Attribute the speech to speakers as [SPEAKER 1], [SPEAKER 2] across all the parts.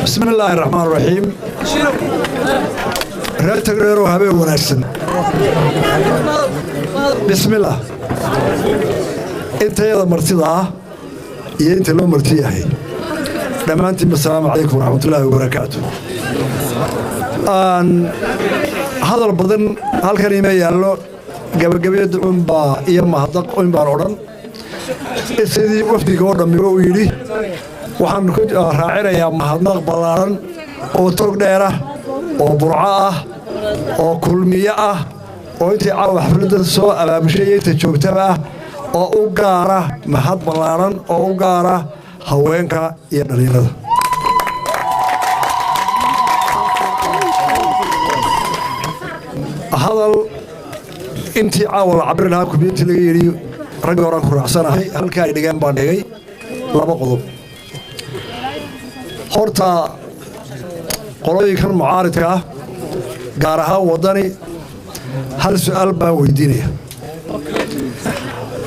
[SPEAKER 1] بسم الله الرحمن الرحيم. راتك غيره هبه وناسن. بسم الله. انت يا مرتضى يا انت لو مرتيه هي. لما انت السلام عليكم ورحمه الله وبركاته. هذا البدن هالكلمه يالو gabagabada unba iyo mahadnaq un baan oran sidii wafdiga oo dhammi uu yiri waxaan ku raacinayaa mahadnaq ballaaran oo tog dheer ah oo burco ah oo kulmiye ah oo intii caawa xafladda soo abaabushay inta joogtaba oo u gaara mahad ballaaran oo u gaara haweenka iyo dhalinyarada hadal intii caawa la cabirnaa kubiyintii laga yiri rag oran ku raacsanahay halka ay dhigaan baan dhigay laba qodob horta qolooyinkan mucaaridka ah gaar ahaan wadani hal su'aal baan weydiinaya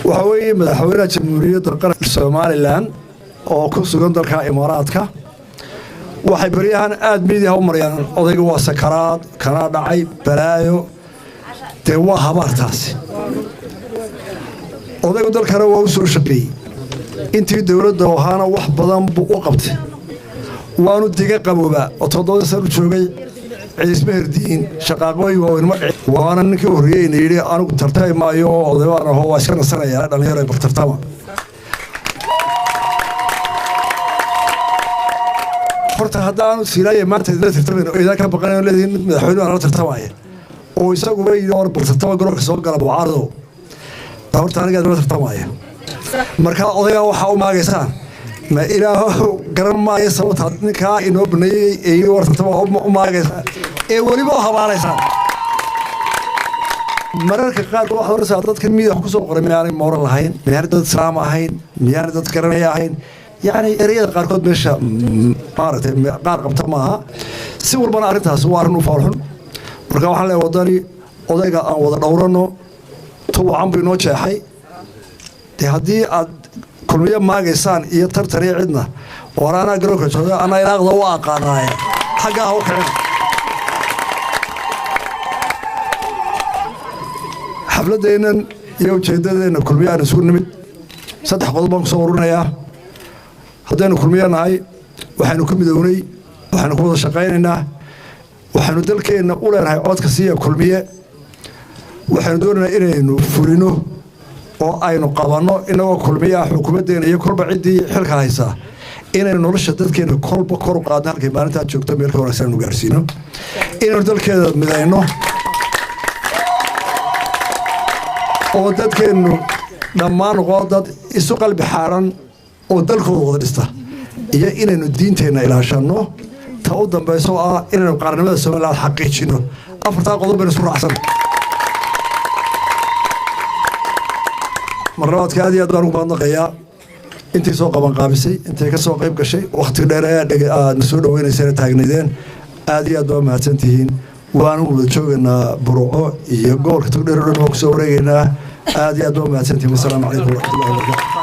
[SPEAKER 1] waxa weeye madaxweynaha jamhuuriyadda qaranka Soomaaliland oo ku sugan dalka Imaaraadka waxay bariyahan aad miidiyaha u marayaan odayga waa sakaraad kana dhacay balaayo te waa habartaasi odaygu dalkana waa u soo shaqeeyay intii dawladda waxaana wax badan buu u qabtay waanu diga qabooba oo 7 sano joogay ciisma herdiin shaqaaqooy waana ninkii horreeyay yiri anigu tartay maayo odaybaan oo waa shan sano ayaa dhalinyaro ay bartartama horta hadaan siilay maanta tartameen oo idan ka baqanayo leedin madaxweynaha la tartamaya oo isagu way door bartama garoonka soo gala buucaardo horta aniga la tartamaya marka odayga waxa uu maageysaan ma ilaaho garan maayo sababta ninka inoo baneeyay ee war tartama u maageysa ee waliba habaalaysan mararka qaar waxa horsa dadka miidax ku soo qoray miyaanay moral lahayn miyaan dad islaam ahayn miyaan dad garanaya ahayn yani ereyada qaar kood meesha maartay qaar qabta maaha si walbana arintaas waa arin u farxun marka waxaan leeyahay wadani odayga aan wada dhowrano tuucan buu inoo jeexay de haddii aad kulmiye maageysaan iyo tartariya cidna waraana garoonka jooga ana ilaaqda u aqaanaay xagga u kacay xafladeenan iyo ujeedadeena kulmiye aan isku nimid saddex qodob baan ku soo ururinayaa haddaynu kulmiye nahay waxaanu ku midownay waxaanu ku wada shaqaynaynaa waxaanu dalkeena u leenahay codka siiya kulmiye waxaanu doonaynaa inaynu fulino oo aynu qabanno inagoo kulmiyaha xukuumaddeena iyo kolba ciddii xilka haysa inaynu nolosha dadkeena kolba kor u qaadno halkay maalintaa joogto meelka wanaagsan aanu gaarsiino inaynu dalkeeda midayno oo dadkeennu dhammaan noqo dad isu qalbi xaaran oo dalkooda wada dhista iyo inaynu diinteenna ilaashanno ta u dambayso ah inaynu qaranimada Soomaaliland xaqiijino afartaa qodob baynu isku raacsan marlabaadka aad iyo aad baan ugu mahadnaqayaa intii soo qaban qaabisay intay ka soo qayb gashay waqti dheer aad soo dhaweynaysay taagnaydeen aad iyo aad baa mahadsantihiin waanu wada joognaa Burco iyo gobolka Togdheer oo dhan oo ku soo wareegaynaa aad iyo aad baa mahadsantihiin. Assalaamu calaykum wa rahmatullahi wa barakaatuh.